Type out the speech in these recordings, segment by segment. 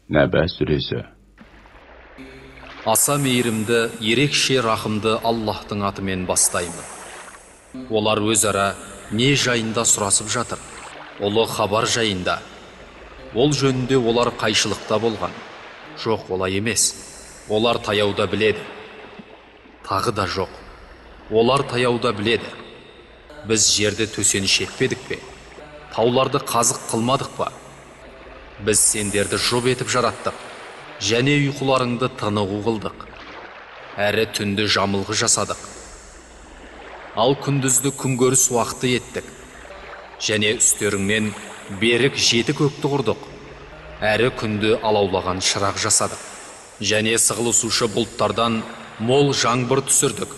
Нәбә сүресі. Аса мейірімді, ерекше рахымды Аллахтың атымен бастаймын. Олар өзара не жайында сұрасып жатыр? Ұлы хабар жайында. Ол жөнінде олар қайшылықта болған. Жоқ, олай емес. Олар таяуда біледі. Тағы да жоқ. Олар таяуда біледі. Біз жерді төсеніш етпедік пе? Тауларды қазық қылмадық па? Біз сендерді жұп етіп жараттық. Және ұйқыларыңды тынығу қылдық. Әрі түнді жамылғы жасадық. Ал күндізді күнкөріс уақыты еттік. Және үстеріңнен берік жеті көкті құрдық. Әрі күнді алаулаған шырақ жасадық. Және сығылысушы бұлттардан мол жаңбыр түсірдік.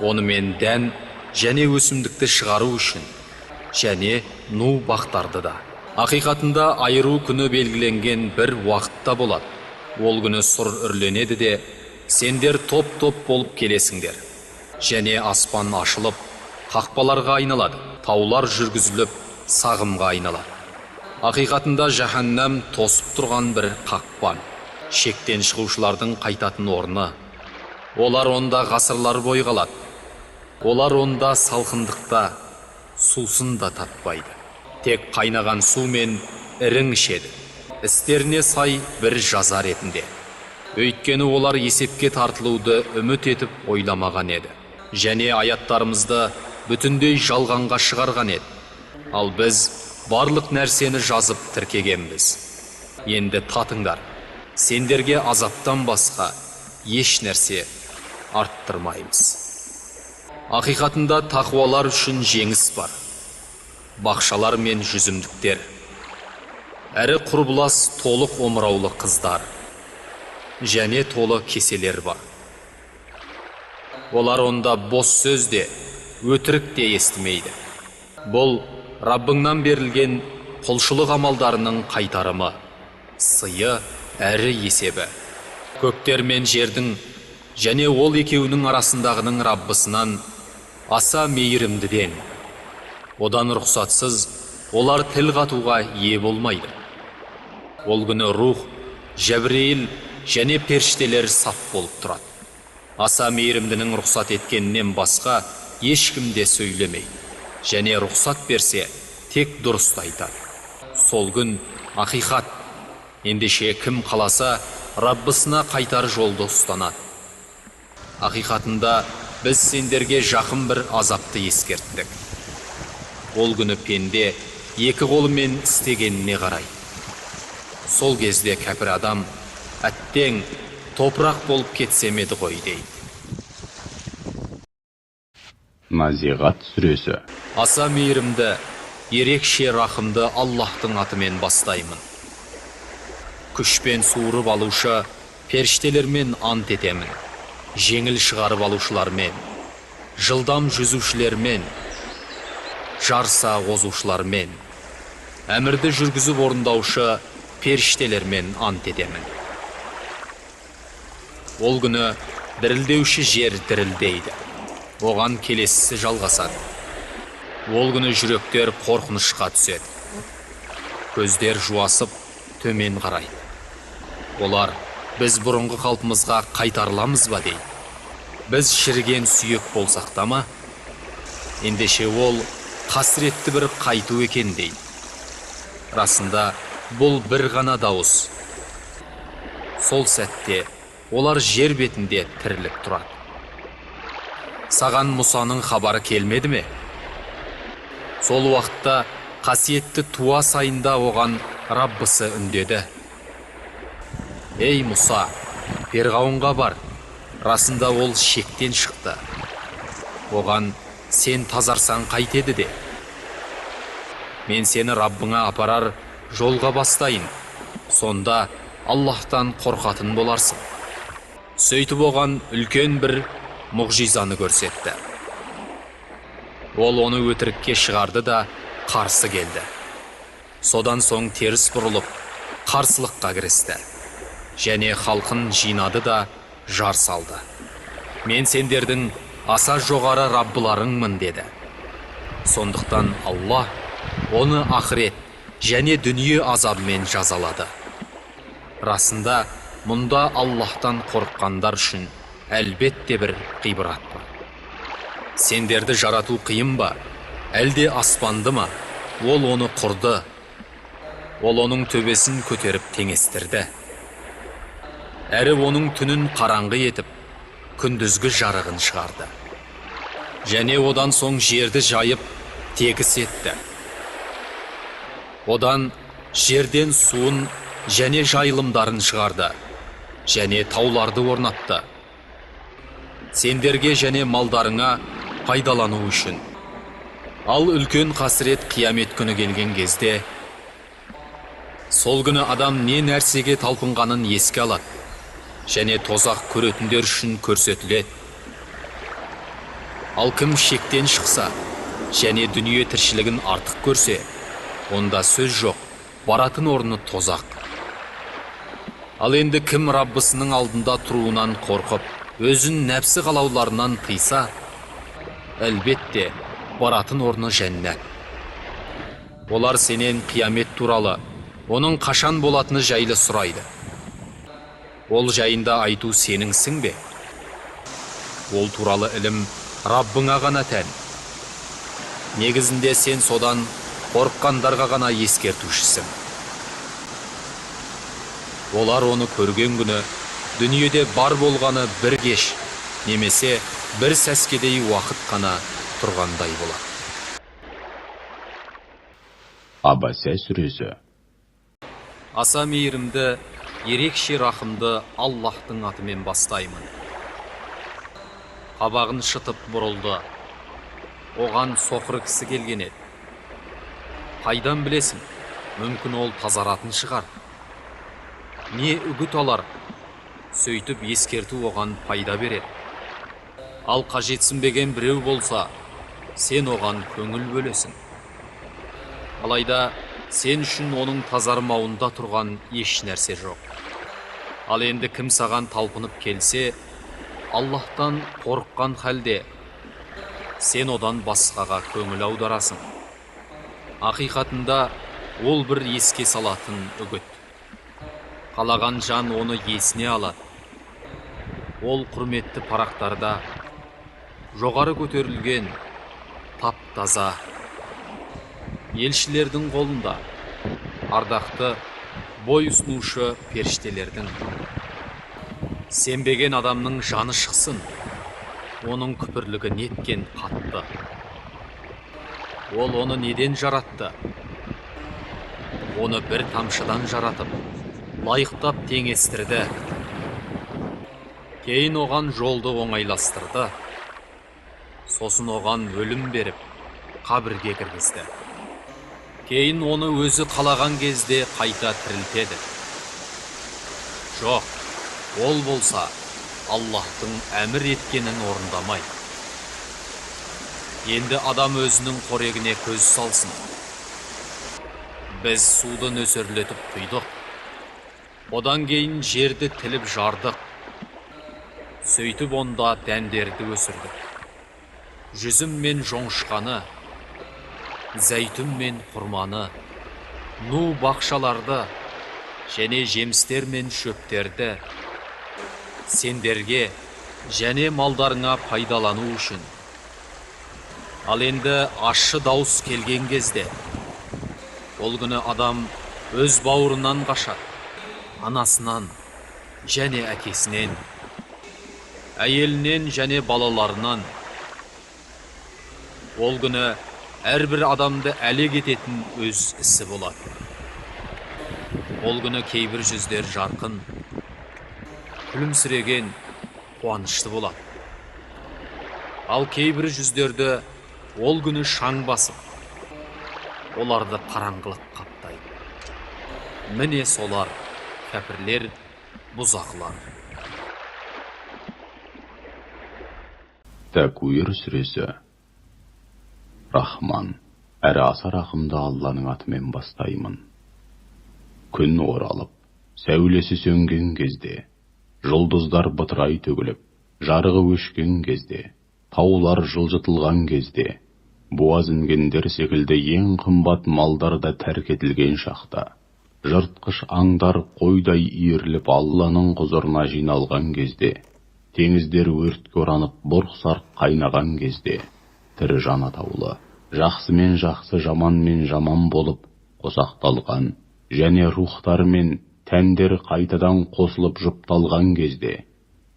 Онымен дән және өсімдікті шығару үшін. Және ну бақтарды да. Ақиқатында айыру күні белгіленген бір уақытта болады. Ол күні сұр үрленеді де, сендер топ-топ болып келесіңдер. Және аспан ашылып, қақпаларға айналады. Таулар жүргізіліп, сағымға айналады. Ақиқатында жаһаннам тосып тұрған бір қақпан. Шектен шығушылардың қайтатын орны. Олар онда ғасырлар бойы қалады. Олар онда салқындықта, сусын да татпайды. Тек қайнаған су мен ірің ішеді. Істеріне сай бір жаза ретінде. Өйткені олар есепке тартылуды үміт етіп ойламаған еді. Және аяттарымызды бүтіндей жалғанға шығарған еді. Ал біз барлық нәрсені жазып тіркегенбіз. Енді татыңдар. Сендерге азаптан басқа еш нәрсе арттырмаймыз. Ақиқатында тақуалар үшін жеңіс бар. Бақшалар мен жүзімдіктер. Әрі құрбылас толық омыраулы қыздар. Және толы кеселер бар. Олар онда бос сөз де, өтірік те естімейді. Бұл Раббыңнан берілген құлшылық амалдарының қайтарымы, сыйы әрі есебі. Көктер мен жердің және ол екеуінің арасындағының Раббысынан аса мейірімдіден. Одан рұқсатсыз олар тіл қатуға ие болмайды. Ол күні рух, Жәбірейіл және періштелер сап болып тұрады. Аса мейірімдінің рұқсат еткеннен басқа ешкім де сөйлемейді. Және рұқсат берсе, тек дұрысты айтады. Сол күн ақиқат. Ендеше кім қаласа, Раббысына қайтар жолды ұстанады. Ақиқатында біз сендерге жақын бір азапты ескерттік. Ол күні пенде екі қолымен істегеніне қарай. Сол кезде кәпір адам, әттең топырақ болып кетсем еді ғой дейді. Назиғат сүресі. Аса мейірімді, ерекше рахымды Аллахтың атымен бастаймын. Күшпен суырып алушы періштелермен ант етемін. Жеңіл шығарып алушылармен, жылдам жүзушілермен, жарса қозушылармен, әмірді жүргізіп орындаушы періштелермен ант етемін. Ол күні дірілдеуші жер дірілдейді. Оған келесісі жалғасады. Ол күні жүректер қорқынышқа түседі. Көздер жуасып, төмен қарайды. Олар, біз бұрынғы қалпымызға қайтарыламыз ба дейді. Біз шіріген сүйек болсақ та ма? Ендеше ол қасіретті бір қайту екен дейді. Расында бұл бір ғана дауыс. Сол сәтте олар жер бетінде тіріліп тұрады. Саған Мұсаның хабары келмеді ме? Сол уақытта қасиетті туа сайында оған Раббысы үндеді. Ей Мұса, Перғауынға бар. Расында ол шектен шықты. Оған сен тазарсаң қайтеді де. Мен сені Раббыңа апарар жолға бастайын. Сонда Аллахтан қорқатын боларсың. Сөйтіп оған үлкен бір мұғжизаны көрсетті. Ол оны өтірікке шығарды да қарсы келді. Содан соң теріс бұрылып, қарсылыққа кірісті. Және халқын жинады да жар салды. Мен сендердің аса жоғары Раббыларыңмын деді. Сондықтан Аллах оны ақырет және дүние азабымен жазалады. Расында, мұнда Аллахтан қорыққандар үшін әлбетте бір ғибрат бар. Сендерді жарату қиын ба? Әлде аспанды ма? Ол оны құрды. Ол оның төбесін көтеріп теңестірді. Әрі оның түнін қараңғы етіп, күндізгі жарығын шығарды. Және одан соң жерді жайып, тегіс етті. Одан жерден суын және жайылымдарын шығарды, және тауларды орнатты. Сендерге және малдарыңа пайдалану үшін. Ал үлкен қасірет қиямет күні келген кезде, сол күні адам не нәрсеге талпынғанын еске алады, және тозақ көретіндер үшін көрсетіледі. Ал кім шектен шықса, және дүние тіршілігін артық көрсе, онда сөз жоқ, баратын орны тозақ. Ал енді кім Раббысының алдында тұруынан қорқып, өзін нәпсі қалауларынан тыйса, әлбетте баратын орны жәннат. Олар сенен қиямет туралы, оның қашан болатыны жайлы сұрайды. Ол жайында айту сеніңсің бе? Ол туралы ілім Раббыңа ғана тән. Негізінде сен содан қорыққандарға ғана ескертушісің. Олар оны көрген күні, дүниеде бар болғаны бір кеш, немесе бір сәскедей уақыт қана тұрғандай болады. Абаса сүресі. Аса мейірімді, ерекше рахымды Аллахтың атымен бастаймын. Қабағын шытып бұрылды. Оған соқыр кісі келген еді. Қайдан білесің? Мүмкін ол тазаратын шығар. Не үгіт алар? Сөйтіп ескерту оған пайда береді. Ал қажетсінбеген біреу болса, сен оған көңіл бөлесің. Алайда сен үшін оның тазармауында тұрған еш нәрсе жоқ. Ал енді кім саған талпынып келсе, Аллахтан қорыққан халде, сен одан басқаға көңіл аударасың. Ақиқатында ол бір еске салатын үгіт. Қалаған жан оны есіне алады. Ол құрметті парақтарда, жоғары көтерілген, тап-таза, елшілердің қолында, ардақты, бой ұсынушы періштелердің. Сенбеген адамның жаны шықсын, оның күпірлігі неткен қатты. Ол оны неден жаратты? Оны бір тамшыдан жаратып, лайықтап теңестірді. Кейін оған жолды оңайластырды. Сосын оған өлім беріп, қабірге кіргізді. Кейін оны өзі қалаған кезде қайта тірілтеді. Жоқ, ол болса Аллахтың әмір еткенін орындамай. Енді адам өзінің қорегіне көз салсын. Біз суды нөсерлетіп құйдық. Одан кейін жерді тіліп жардық. Сөйтіп онда дәндерді өсірдік. Жүзім мен жоңышқаны, зәйтүн мен құрманы, ну бақшаларды, және жемістер мен шөптерді сендерге және малдарыңа пайдалану үшін. Ал енді ащы дауыс келген кезде, ол күні адам өз бауырынан қашады, анасынан және әкесінен, әйелінен және балаларынан. Ол күні әрбір адамды әлек ететін өз ісі болады. Ол күні кейбір жүздер жарқын, күлімсіреген, қуанышты болады. Ал кейбір жүздерді ол күні шаң басып, оларды қараңғылық қаптайды. Міне солар, кәпірлер, бұзақылар. Тәкуир сүресі. Рахман, әрі аса рахымды Алланың атымен бастаймын. Күн оралып, сәулесі сөнген кезде, жұлдыздар бытырай төгіліп, жарығы өшкен кезде, таулар жылжытылған кезде, буаз інгендер секілді ең қымбат малдар да тәрк етілген шақта, жыртқыш аңдар қойдай иіріліп Алланың құзырына жиналған кезде, теңіздер өртке оранып бұрқ-сарқ қайнаған кезде, тірі жан атаулы, жақсымен жақсы, жаманмен жаман болып қосақталған, және рухтар мен тәндер қайтадан қосылып жұпталған кезде,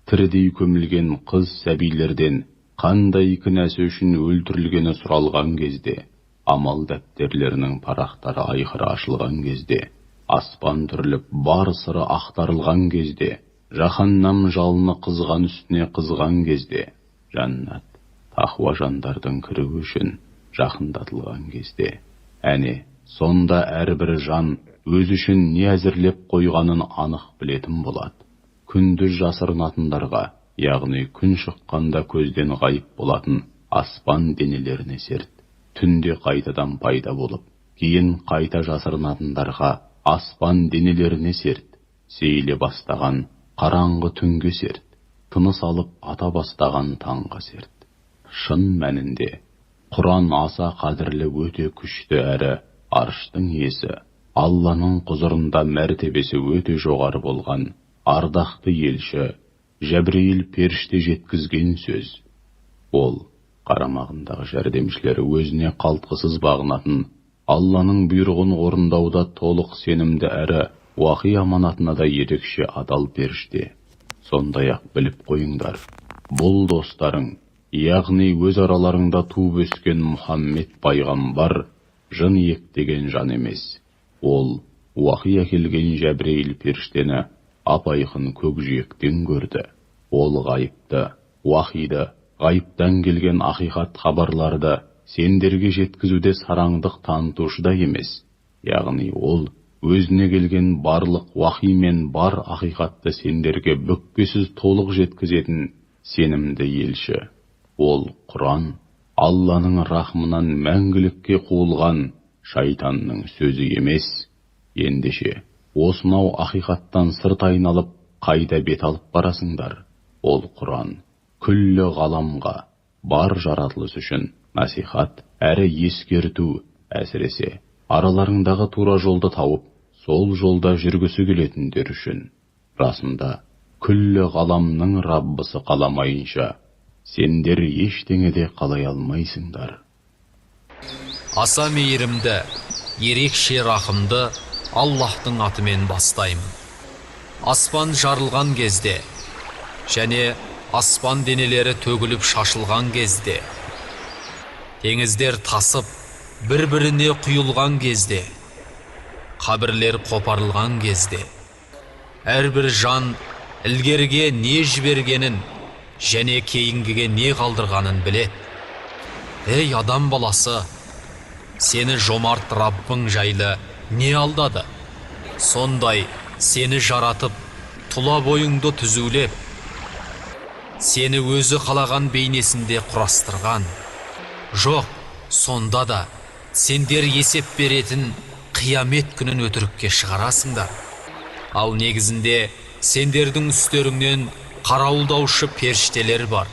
тірідей көмілген қыз сәбилерден қандай кінәсі үшін өлтірілгені сұралған кезде, амал дәптерлерінің парақтары айқыры ашылған кезде, аспан түріліп бар сыры ақтарылған кезде, жаһаннам жалыны қызған үстіне қызған кезде, жаннат тақуа жандардың кіруі үшін жақындатылған кезде, әне сонда әрбір жан өз үшін не әзірлеп қойғанын анық білетін болады. Күндіз жасырынатындарға, яғни күн шыққанда көзден ғайып болатын аспан денелеріне серт, түнде қайтадан пайда болып, кейін қайта жасырынатындарға аспан денелеріне серт, сейіле бастаған қараңғы түнге серт, тыныс алып ата бастаған таңға серт. Шын мәнінде, Құран аса қадірлі, өте күшті әрі арыштың иесі, Алланың құзырында мәртебесі өте жоғары болған ардақты елші Жәбірейіл періште жеткізген сөз. Ол қарамағындағы жәрдемшілері өзіне қалтқысыз бағынатын, Алланың бұйрығын орындауда толық сенімді әрі уақи аманатына да ерекше адал періште. Сондай-ақ біліп қойыңдар, бұл достарың, яғни өз араларыңда туып өскен Мұхаммед пайғамбар жын ектеген жан емес. Ол уақи әкелген Жәбірейіл періштені ап-айқын көкжиектен көрді. Ол ғайыпты, уақиды, ғайыптан келген ақиқат хабарларды сендерге жеткізуде сараңдық танытушы да емес. Яғни ол өзіне келген барлық уақи мен бар ақиқатты сендерге бүкпесіз толық жеткізетін сенімді елші. Ол Құран Алланың рахмынан мәңгілікке қуылған шайтанның сөзі емес. Ендеше, осынау ақиқаттан сырт айналып, қайда бет алып барасыңдар? Ол Құран күллі ғаламға, бар жаратылыс үшін насихат әрі ескерту, әсіресе араларыңдағы тура жолды тауып, сол жолда жүргісі келетіндер үшін. Расында, күллі ғаламның Раббысы қаламайынша, сендер ештеңеде қалай алмайсыңдар. Аса мейірімді, ерекше рахымды Аллахтың атымен бастаймын. Аспан жарылған кезде, және аспан денелері төгіліп шашылған кезде, теңіздер тасып, бір-біріне құйылған кезде, қабірлер қопарылған кезде, әрбір жан ілгерге не жібергенін, және кейінгіге не қалдырғанын білет. Ей адам баласы, сені жомарт Раббың жайлы не алдады? Сондай сені жаратып, тұла бойыңды түзулеп, сені өзі қалаған бейнесінде құрастырған. Жоқ, сонда да сендер есеп беретін қиямет күнін өтірікке шығарасыңдар. Ал негізінде сендердің үстеріңнен қарауылдаушы періштелер бар.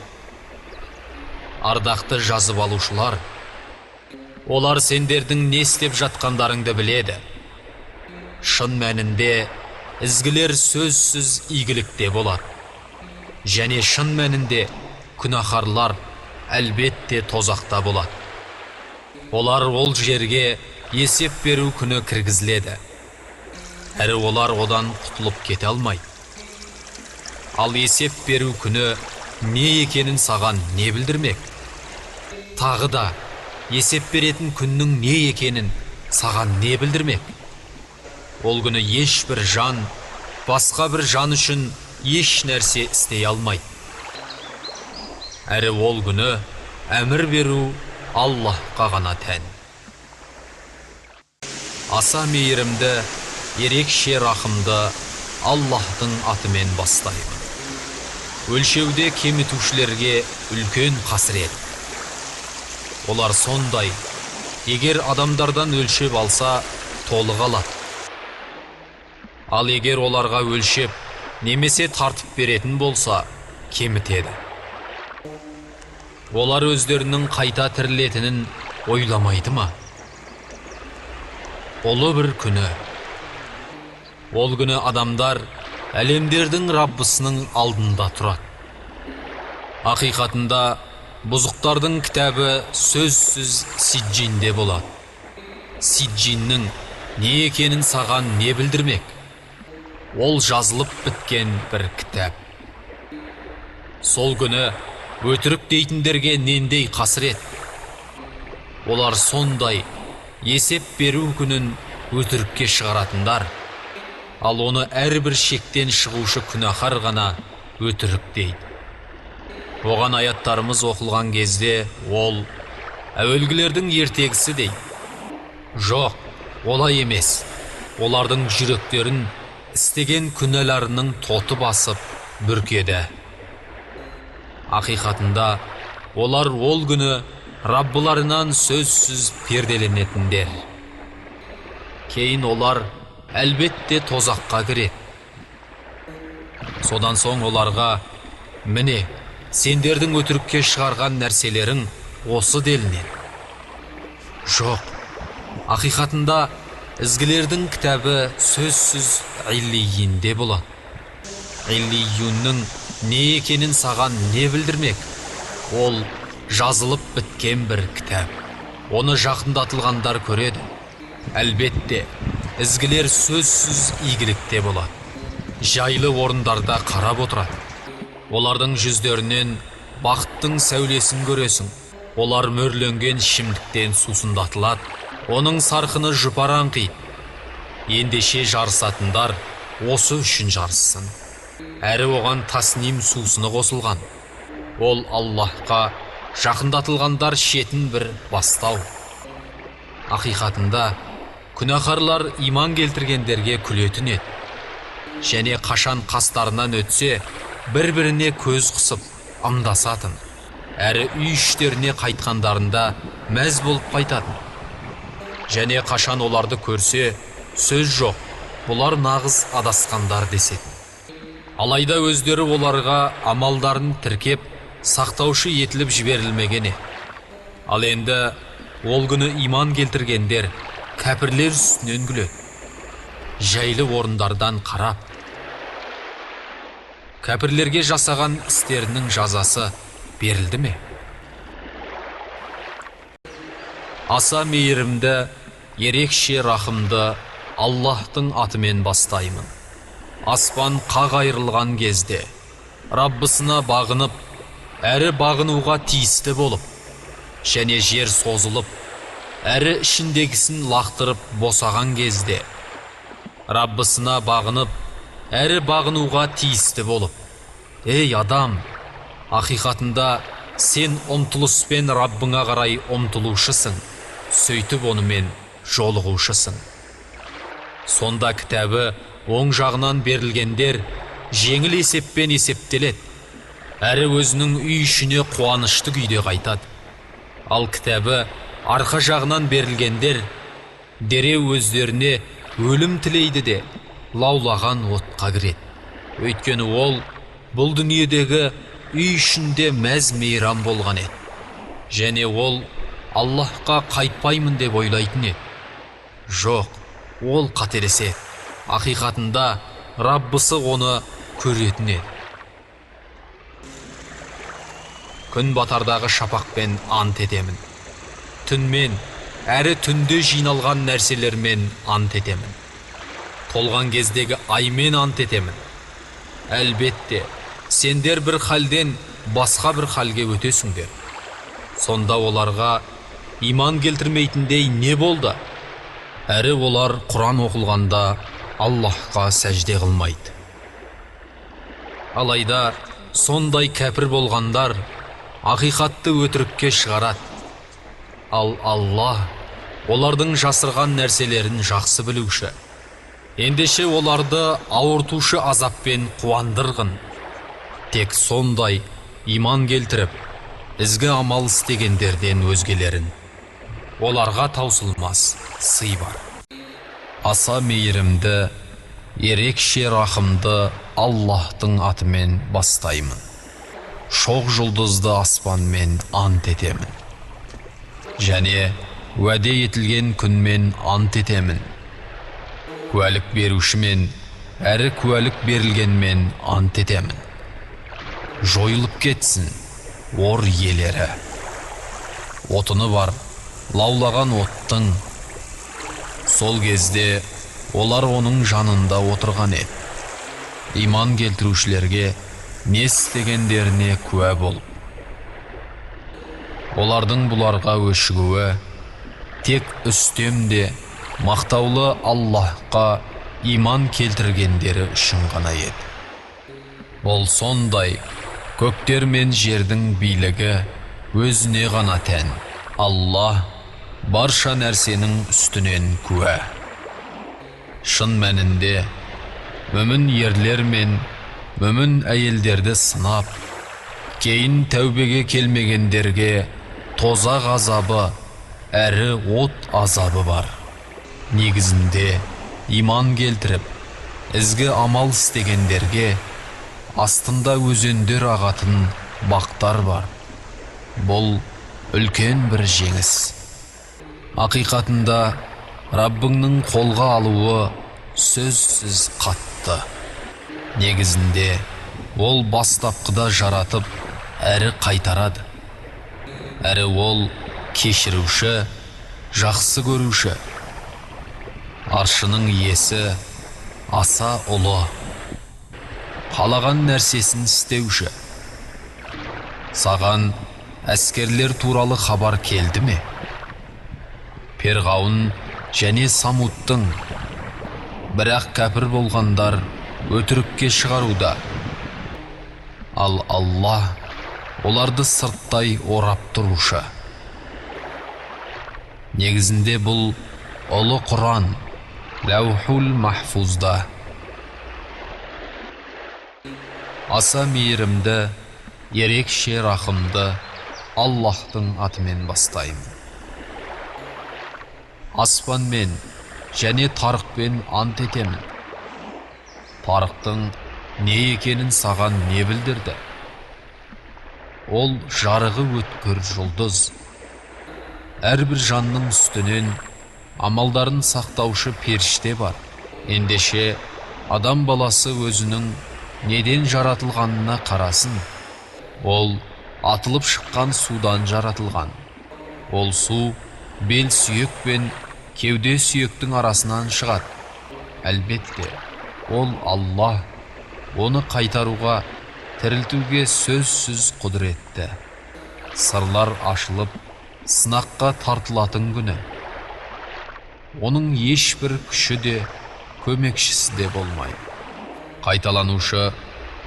Ардақты жазып алушылар, олар сендердің не істеп жатқандарыңды біледі. Шын мәнінде ізгілер сөзсіз игілікте болады. Және шын мәнінде күнәһарлар әлбетте тозақта болады. Олар ол жерге есеп беру күні кіргізіледі. Әрі олар одан құтылып кете алмайды. Ал есеп беру күні не екенін саған не білдірмек? Тағы да есеп беретін күннің не екенін саған не білдірмек? Ол күні ешбір жан басқа бір жан үшін еш нәрсе істей алмайды. Әрі ол күні әмір беру Аллахқа ғана тән. Аса мейірімді, ерекше рахымды Аллахтың атымен бастаймын. Өлшеуде кемітушілерге үлкен қасірет. Олар сондай, егер адамдардан өлшеп алса, толық алады. Ал егер оларға өлшеп, немесе тартып беретін болса, кемітеді. Олар өздерінің қайта тірілетінін ойламайды ма? Ұлы бір күні, Ол күні адамдар әлемдердің Раббысының алдында тұрады. Ақиқатында бұзықтардың кітабы сөзсіз Сиджинде болады. Сиджиннің не екенін саған не білдірмек? Ол жазылып біткен бір кітап. Сол күні өтірік дейтіндерге нендей қасірет. Олар сондай есеп беру күнін өтірікке шығаратындар, ал оны әрбір шектен шығушы күнәһар ғана өтірік дейді. Оған аяттарымыз оқылған кезде ол әуелгілердің ертегісі дейді. Жоқ, олай емес. Олардың жүректерін істеген күнәларының тоты басып бүркеді. Ақиқатында олар ол күні Раббыларынан сөзсіз перделенетіндер. Кейін олар әлбетте тозаққа кіреді. Содан соң оларға, міне, сендердің өтірікке шығарған нәрселерің осы делінеді. Жоқ, ақиқатында ізгілердің кітабы сөзсіз Иллийинде болады. Иллийиннің не екенін саған не білдірмек? Ол жазылып біткен бір кітап. Оны жақындатылғандар көреді. Әлбетте, ізгілер сөзсіз игілікте болады. Жайлы орындарда қарап отырады. Олардың жүздерінен бақыттың сәулесін көресің. Олар мөрленген ішімдіктен сусындатылады. Оның сарқыны жұпар қиды. Ендеше жарысатындар осы үшін жарыссын. Әрі оған тасним сусыны қосылған. Ол Аллахқа жақындатылғандар шетін бір бастау. Ақиқатында күнәһарлар иман келтіргендерге күлетін еді. Және қашан қастарынан өтсе, бір-біріне көз қысып ымдасатын. Әрі үй іштеріне қайтқандарында мәз болып қайтатын. Және қашан оларды көрсе, сөз жоқ, бұлар нағыз адасқандар десетін. Алайда өздері оларға амалдарын тіркеп, сақтаушы етіліп жіберілмегені. Ал енді ол күні иман келтіргендер кәпірлер үстінен күледі. Жайлы орындардан қарап. Кәпірлерге жасаған істерінің жазасы берілді ме? Аса мейірімді, ерекше рахымды Аллахтың атымен бастаймын. Аспан қақ айырылған кезде, Раббысына бағынып, әрі бағынуға тиісті болып, және жер созылып, әрі ішіндегісін лақтырып босаған кезде, Раббысына бағынып, әрі бағынуға тиісті болып, ей адам, ақиқатында сен ұмтылыспен Раббыңа қарай ұмтылушысың, сөйтіп онымен жолығушысың. Сонда кітабы оң жағынан берілгендер жеңіл есеппен есептеледі, әрі өзінің үй ішіне қуанышты күйде қайтады. Ал кітабы арқа жағынан берілгендер дереу өздеріне өлім тілейді де лаулаған отқа кіреді. Өйткені ол бұл дүниедегі үй ішінде мәз мейрам болған еді. Және ол Аллахқа қайтпаймын деп ойлайтын еді. Жоқ, ол қателеседі. Ақиқатында Раббысы оны көретін еді. Күн батардағы шапақпен ант етемін. Түнмен, әрі түнде жиналған нәрселермен ант етемін. Толған кездегі аймен ант етемін. Әлбетте, сендер бір халден басқа бір халге өтесіңдер. Сонда оларға иман келтірмейтіндей не болды? Әрі олар Құран оқылғанда Аллахқа сәжде қылмайды. Алайда сондай кәпір болғандар ақиқатты өтірікке шығарады. Ал Аллах олардың жасырған нәрселерін жақсы білуші. Ендеше оларды ауыртушы азаппен қуандырғын. Тек сондай иман келтіріп, ізгі амал істегендерден өзгелерін. Оларға таусылмас сый бар. Аса мейірімді, ерекше рахымды Аллахтың атымен бастаймын. Шоқ жұлдызды аспанмен ант етемін. Және уәде етілген күнмен ант етемін. Куәлік берушімен әрі куәлік берілгенмен ант етемін. Жойылып кетсін ор иелері. Отыны бар лаулаған оттың. Сол кезде олар оның жанында отырған еді. Иман келтірушілерге не істегендеріне куә болып. Олардың бұларға өшігуі тек үстемде мақтаулы Аллахқа иман келтіргендері үшін ғана еді. Ол сондай көктер мен жердің билігі өзіне ғана тән. Аллах барша нәрсенің үстінен куә. Шын мәнінде мүмін ерлер мен мүмін әйелдерді сынап, кейін тәубеге келмегендерге тозақ азабы әрі от азабы бар. Негізінде иман келтіріп, ізгі амал істегендерге астында өзендер ағатын бақтар бар. Бұл үлкен бір жеңіс. Ақиқатында Раббыңның қолға алуы сөзсіз қатты. Негізінде ол бастапқыда жаратып, әрі қайтарады. Әрі ол кешіруші, жақсы көруші. Аршының иесі аса ұлы, қалаған нәрсесін істеуші. Саған әскерлер туралы хабар келді ме? Перғауын және Самудтың, бірақ кәпір болғандар өтірікке шығаруда. Ал Аллах оларды сырттай орап тұрушы. Негізінде бұл ұлы Құран Лаухул Махфузда. Аса мейірімді, ерекше рахымды Аллахтың атымен бастаймын. Аспанмен және тарықпен ант етемін. Тарықтың не екенін саған не білдірді? Ол жарығы өткір жұлдыз. Әрбір жанның үстінен амалдарын сақтаушы періште бар. Ендеше адам баласы өзінің неден жаратылғанына қарасын. Ол атылып шыққан судан жаратылған. Ол су бел сүйек пен кеуде сүйектің арасынан шығады. Әлбетте, ол Аллах оны қайтаруға, тірілтуге сөзсіз құдіретті. Сырлар ашылып, сынаққа тартылатын күні. Оның ешбір күші де, көмекшісі де болмайды. Қайталанушы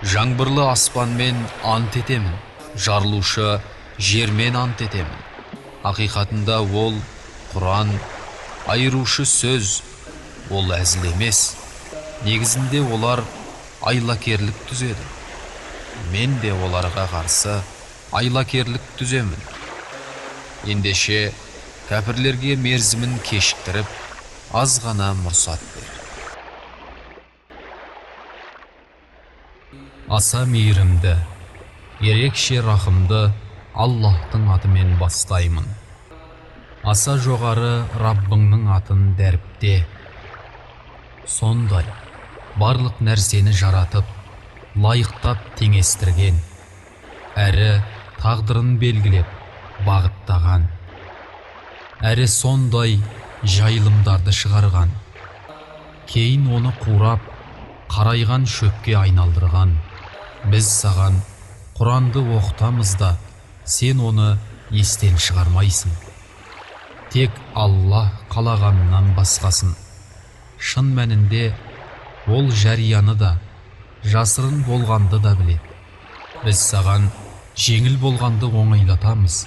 жаңбырлы аспанмен ант етемін, жарылушы жермен ант етемін. Ақиқатында ол Құран, айырушы сөз, ол әзіл емес. Негізінде олар айлакерлік түзеді. Мен де оларға қарсы айлакерлік түземін. Ендеше кәпірлерге мерзімін кешіктіріп, аз ғана мұрсат бер. Аса мейірімді, ерекше рахымды Аллахтың атымен бастаймын. Аса жоғары Раббыңның атын дәріпте. Сондай барлық нәрсені жаратып, лайықтап теңестірген, әрі тағдырын белгілеп, бағыттаған, әрі сондай жайылымдарды шығарған, кейін оны қурап, қарайған шөпке айналдырған. Біз саған Құранды оқытамыз да, сен оны естен шығармайсың. Тек Аллах қалағанынан басқасын. Шын мәнінде ол жарияны да, жасырын болғанды да біледі. Біз саған жеңіл болғанды оңайлатамыз.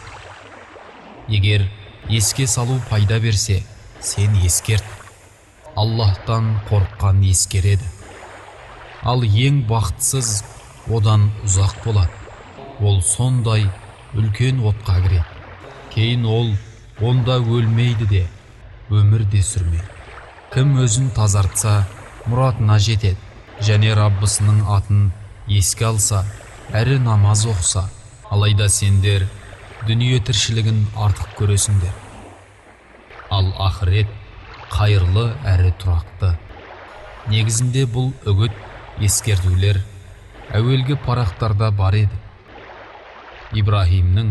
Егер еске салу пайда берсе, сен ескерт. Аллахтан қорыққан ескереді. Ал ең бақытсыз одан ұзақ болады. Ол сондай үлкен отқа кіреді. Кейін ол онда өлмейді де, өмір де сүрмейді. Кім өзін тазартса, мұратына жетеді. Және Раббысының атын еске алса, әрі намаз оқыса, алайда сендер дүние тіршілігін артық көресіңдер. Ал ақырет қайырлы әрі тұрақты. Негізінде бұл үгіт, ескертулер әуелгі парақтарда бар еді. Ибраһимнің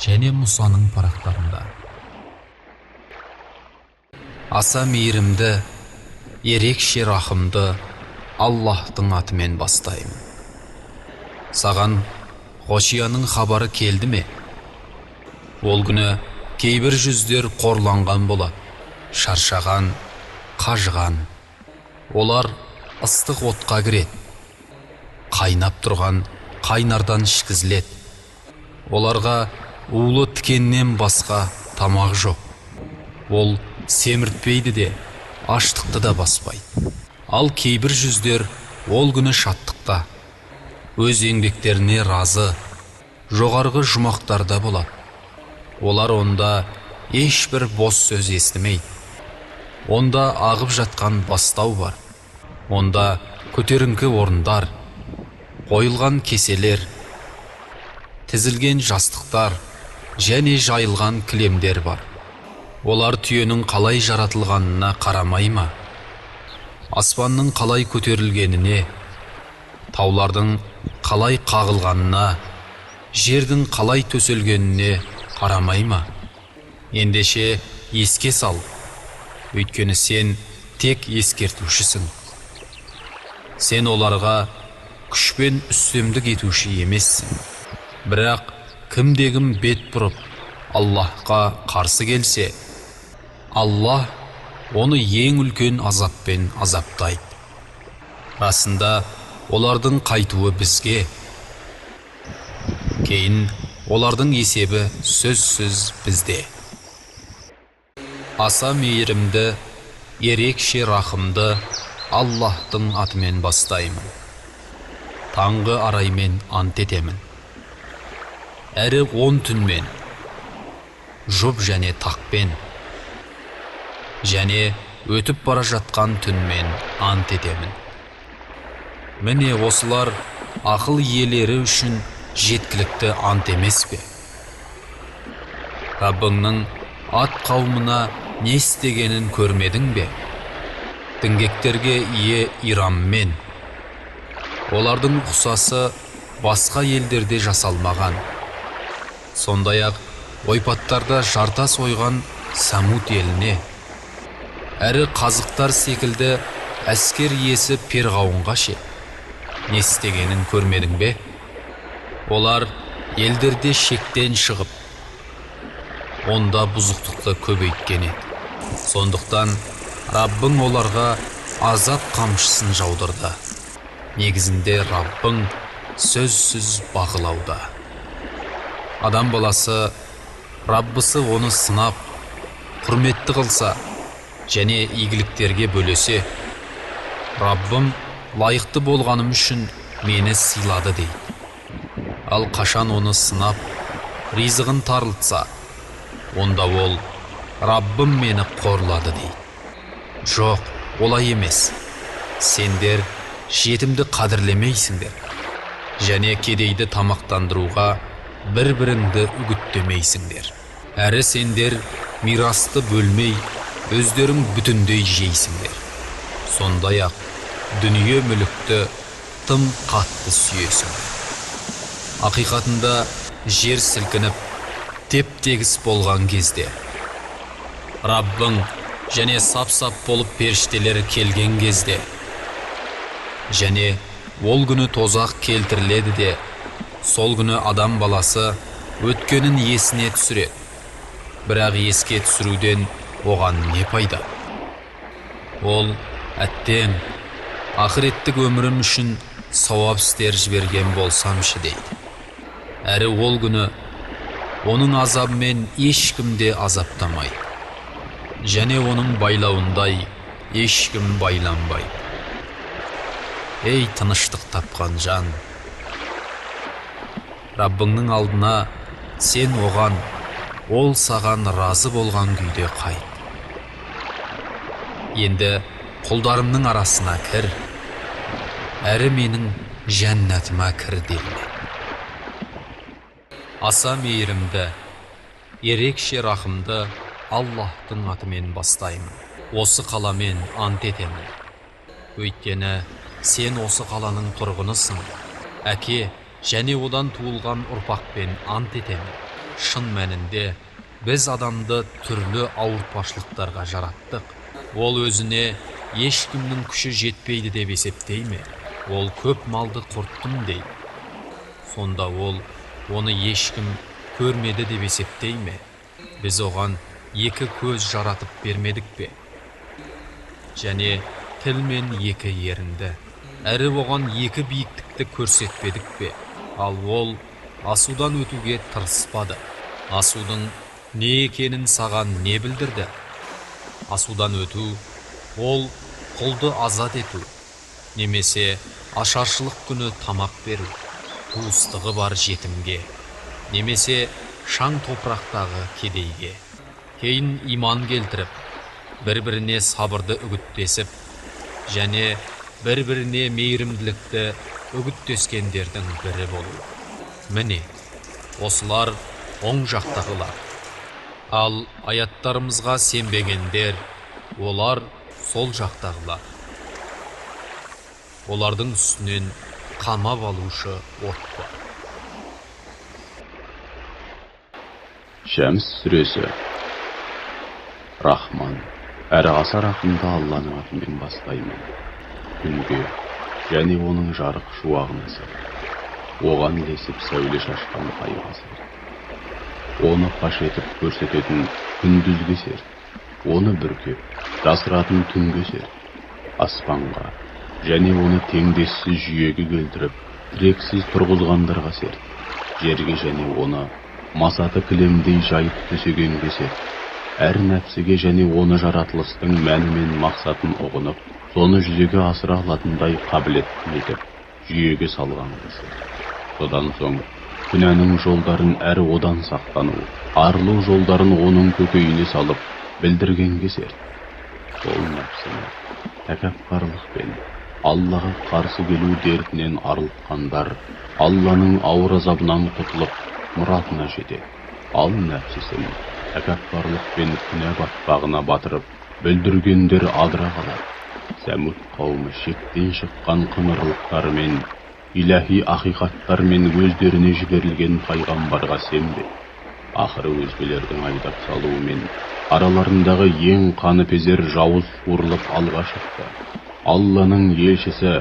және Мұсаның парақтарында. Аса мейірімді, ерекше рахымды Аллаһтың атымен бастаймын. Саған Ғошияның хабары келді ме? Ол күні кейбір жүздер қорланған болады, шаршаған, қажыған. Олар ыстық отқа кіреді, қайнап тұрған қайнардан ішкізіледі. Оларға улы тікеннен басқа тамақ жоқ. Ол семіртпейді де, аштықты да баспайды. Ал кейбір жүздер ол күні шаттықта, өз еңбектеріне разы, жоғарғы жұмақтарда болады. Олар онда ешбір бос сөз естімейді. Онда ағып жатқан бастау бар. Онда көтеріңкі орындар, қойылған кеселер, тізілген жастықтар және жайылған кілемдер бар. Олар түйенің қалай жаратылғанына қарамай ма? Аспанның қалай көтерілгеніне, таулардың қалай қағылғанына, жердің қалай төселгеніне қарамай ма? Ендеше еске сал, өйткені сен тек ескертушісің. Сен оларға күшпен үстемдік етуші емессің. Бірақ кімде-кім бет бұрып Аллаһқа қарсы келсе, Аллаһ оны ең үлкен азаппен азаптайды. Расында олардың қайтуы бізге, кейін олардың есебі сөзсіз бізде. Аса мейірімді, ерекше рахымды Аллаһтың атымен бастаймын. Таңғы араймен ант етемін. Әрі 10 түнмен, жұп және тақпен, және өтіп бара жатқан түнмен ант етемін. Міне осылар ақыл иелері үшін жеткілікті ант емес пе? Раббыңның ат қауымына не істегенін көрмедің бе? Діңгектерге ие Ираммен. Олардың ұқсасы басқа елдерде жасалмаған. Сондай-ақ ойпаттарда жартас ойған Самут еліне, әрі қазықтар секілді әскер иесі Перғауынға ше, не істегенін көрмедің бе? Олар елдерде шектен шығып, онда бұзықтықты көбейткен еді. Сондықтан Раббың оларға азап қамшысын жаудырды. Негізінде Раббың сөзсіз бағылауда. Адам баласы Раббысы оны сынап, құрметті қылса және игіліктерге бөлесе, Раббым лайықты болғаным үшін мені сыйлады дейді. Ал қашан оны сынап, ризығын тарылтса, онда ол Раббым мені қорлады дейді. Жоқ, олай емес. Сендер жетімді қадірлемейсіңдер, және кедейді тамақтандыруға бір-біріңді үгіттемейсіңдер. Әрі сендер мирасты бөлмей, өздерің бүтіндей жейсіңдер. Сондай-ақ дүние мүлікті тым қатты сүйесіңдер. Ақиқатында жер сілкініп, теп-тегіс болған кезде, Раббың және сап-сап болып періштелер келген кезде, және ол күні тозақ келтіріледі де, сол күні адам баласы өткенін есіне түсіреді. Бірақ еске түсіруден оған не пайда? Ол әттең ақыреттік өмірім үшін сауап істер жіберген болсамшы дейді. Әрі ол күні оның азабымен ешкімде азаптамайды, және оның байлауындай ешкім байланбайды. Ей тыныштық тапқан жан! Раббыңның алдына сен оған, ол саған разы болған күйде қайт. Енді құлдарымның арасына кір, әрі менің жәннатыма кір делме. Аса мейірімді, ерекше рахымды Аллаһтың атымен бастаймын. Осы қаламен ант етемін. Өйткені сен осы қаланың тұрғынысың. Әке және одан туылған ұрпақпен ант етемін. Шын мәнінде біз адамды түрлі ауыртпашылықтарға жараттық. Ол өзіне ешкімнің күші жетпейді деп есептей ме? Ол көп малды құрттым дейді. Сонда ол оны ешкім көрмеді деп есептей ме? Біз оған екі көз жаратып бермедік пе? Және тіл мен екі ерінді, әрі оған екі биіктікті көрсетпедік пе? Ал ол асудан өтуге тырыспады. Асудың не екенін саған не білдірді? Асудан өту, ол құлды азат ету, немесе ашаршылық күні тамақ беру, туыстығы бар жетімге, немесе шаң топырақтағы кедейге. Кейін иман келтіріп, бір-біріне сабырды үгіттесіп, және бір-біріне мейірімділікті үгіттескендердің бірі болу. Міне, осылар оң жақтағылар. Ал аяттарымызға сенбегендер, олар сол жақтағылар. Олардың үстінен қамап алушы от бар. Шәмс сүресі. Рахман, әрі аса рахымды Алланың атымен бастаймын. Күнге және оның жарық шуағына сыр, оған ілесіп сәуле шашқан айға сыр. Оны паш етіп көрсететін күндізге сер, оны бүркеп жасыратын түнге сер. Аспанға және оны теңдессіз жүйеге келтіріп, тірексіз тұрғызғандарға сер. Жерге және оны масаты кілемдей жайып төсегенге сер. Әр нәпсіге және оны жаратылыстың мәні мен мақсатын ұғынып, соны жүзеге асыра алатындай қабілетті етіп, жүйеге салғанға сер. Содан соң күнәнің жолдарын әрі одан сақтану, арылу жолдарын оның көкейіне салып, білдіргенге сер. Сол нәпсіні тәкаппарлықпен Аллаға қарсы келу дертінен арылтқандар Алланың ауыр азабынан құтылып, мұратына жетеді. Ал нәпсісін тәкаппарлықпен күнә батпағына батырып, бүлдіргендер адыра қалар. Сәмуд қауымы шектен шыққан қыңырлықтарымен, иләһи ақиқаттармен өздеріне жіберілген пайғамбарға сенбе. Ақыры өзгелердің айдап салуымен араларындағы ең қаныпезер жауыз суырылып алға шықты. Алланың елшісі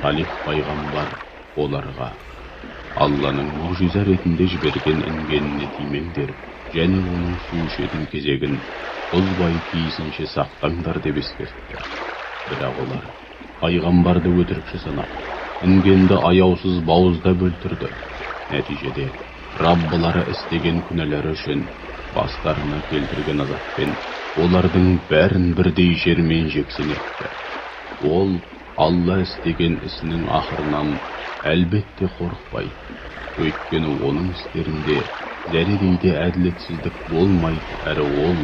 Салих пайғамбар оларға Алланың мұғжиза ретінде жіберген інгеніне тимеңдер, және оның су ішетін кезегін бұзбай тиісінше сақтаңдар деп ескертті. Бірақ олар пайғамбарды өтірікші санап, інгенді аяусыз бауызда бөлтірді. Нәтижеде Раббылары істеген күнәлері үшін бастарына келтірген азаппен олардың бәрін бірдей жермен жексен етті. Ол Алла істеген ісінің ақырынан әлбетте қорықпайды. Өйткені оның істерінде зәредейде әділетсіздік болмайды, әрі ол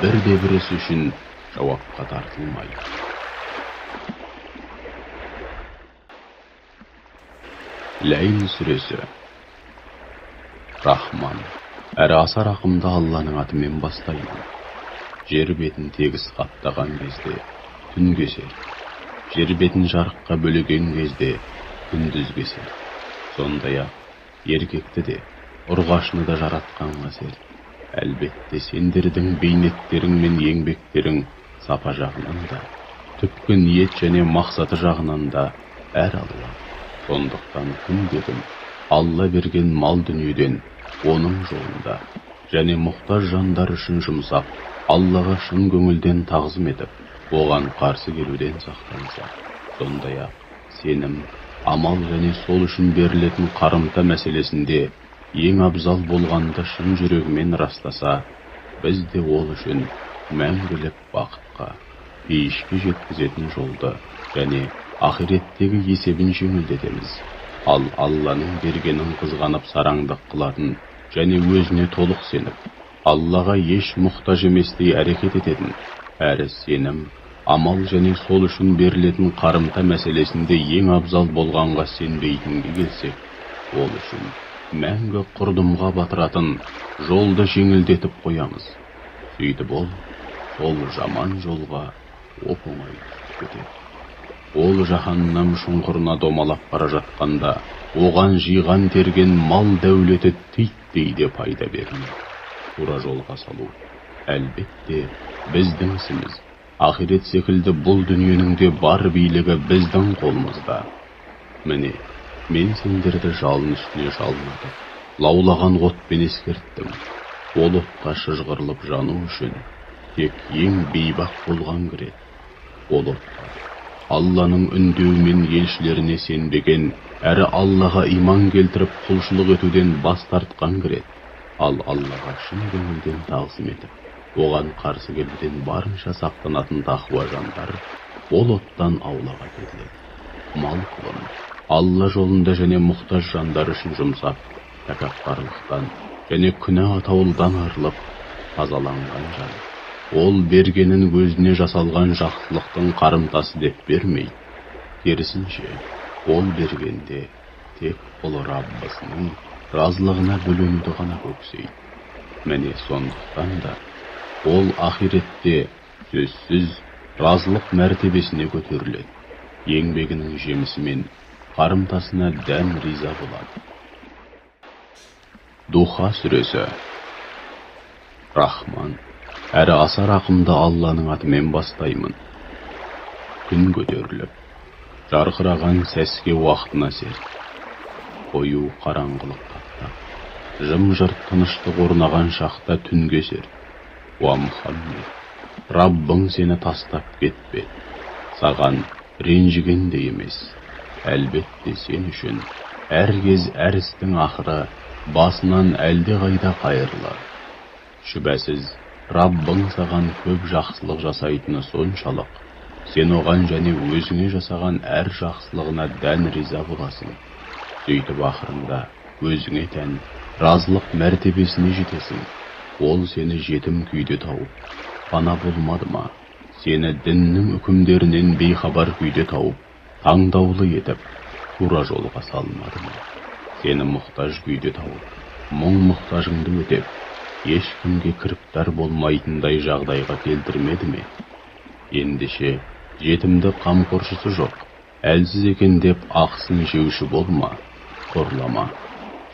бірде-бір іс үшін жауапқа тартылмайды. Ләйл сүресі. Рахман, әрі аса рақымды Алланың атымен бастаймын. Жер бетін тегіс қаптаған кезде түнге сер, жер бетін жарыққа бөлеген кезде күндізге сер. Сондай-ақ еркекті де, ұрғашыны да жаратқанға сер. Әлбетте сендердің бейнеттерің мен еңбектерің сапа жағынан да, түпкі ниет және мақсаты жағынан да әр алуан. Сондықтан күн-күн Алла берген мал дүниеден оның жолында және мұқтаж жандар үшін жұмсап, Аллаға шын көңілден тағзым етіп, оған қарсы келуден сақтанса, сондай-ақ сенім, амал және сол үшін берілетін қарымта мәселесінде ең абзал болғанды шын жүрегімен растаса, біз де ол үшін мәңгілік бақытқа, пейішке жеткізетін жолды және ақиреттегі есебін жеңілдетеміз. Ал Алланың бергенін қызғанып сараңдық қылатын және өзіне толық сеніп, Аллаға еш мұқтаж еместей әрекет ететін, әрі сенім, амал және сол үшін берілетін қарымта мәселесінде ең абзал болғанға сенбейтінге келсек, ол үшін мәңгі құрдымға батыратын жолды жеңілдетіп қоямыз. Сөйтіп ол сол жаман жолға оп-оңай түсіп кетеді. Ол жаһаннам шұңқырына домалап бара жатқанда, оған жиған терген мал дәулеті титтей де пайда бермейді. Тура жолға салу, әлбетте, біздің ісіміз. Ахирет секілді бұл дүниенің де бар билігі біздің қолымызда. Міне, мен сендерді жалын үстіне жалынатып, лаулаған отпен ескерттім. Ол отқа шыжғырылып жану үшін тек ең бейбақ болған кіреді. Ол отқа Алланың үндеуімен елшілеріне сенбеген, әрі Аллаға иман келтіріп құлшылық етуден бас тартқан кіреді. Ал Аллаға шын көңілден тағзым етіп, оған қарсы келуден барынша сақтанатын тақуа жандар ол оттан аулаға кетіледі. Мал пұлын Алла жолында және мұқтаж жандар үшін жұмсап, тәкаппарлықтан және күнә атаулыдан арылып, тазаланған жан. Ол бергенін өзіне жасалған жақсылықтың қарымтасы деп бермейді. Керісінше, ол бергенде тек ұлы Раббысының разылығына бөленуді ғана көксейді. Міне сондықтан да ол ахиретте сөзсіз разылық мәртебесіне көтеріледі. Еңбегінің жемісімен қарымтасына дән риза болады. Духа сүресі. Рахман, әрі аса рақымды Алланың атымен бастаймын. Күн көтеріліп, жарқыраған сәске уақытына серт. Қою қараңғылық қаптап, жым-жырт тыныштық орнаған шақта түнге серт. Уа Мұхаммед, Раббың сені тастап кетпе. Саған ренжіген де емес. Әлбетте сен үшін әр кез әр істің ақыры басынан әлде қайда қайырлы. Шүбәсіз, Раббың саған көп жақсылық жасайтыны соншалық, сен оған және өзіңе жасаған әр жақсылығына дән риза боласың. Сөйтіп ақырында өзіңе тән разылық мәртебесіне жетесің. Ол сені жетім күйде тауып, пана болмады ма? Сені діннің үкімдерінен бейхабар күйде тауып, таңдаулы етіп, тура жолға салмады ма? Сені мұқтаж күйде тауып, мұң мұқтажыңды өтеп, ешкімге кіріптар болмайтындай жағдайға келтірмеді ме? Ендеше жетімді қамқоршысы жоқ, әлсіз екен деп ақысын жеуші болма, қорлама.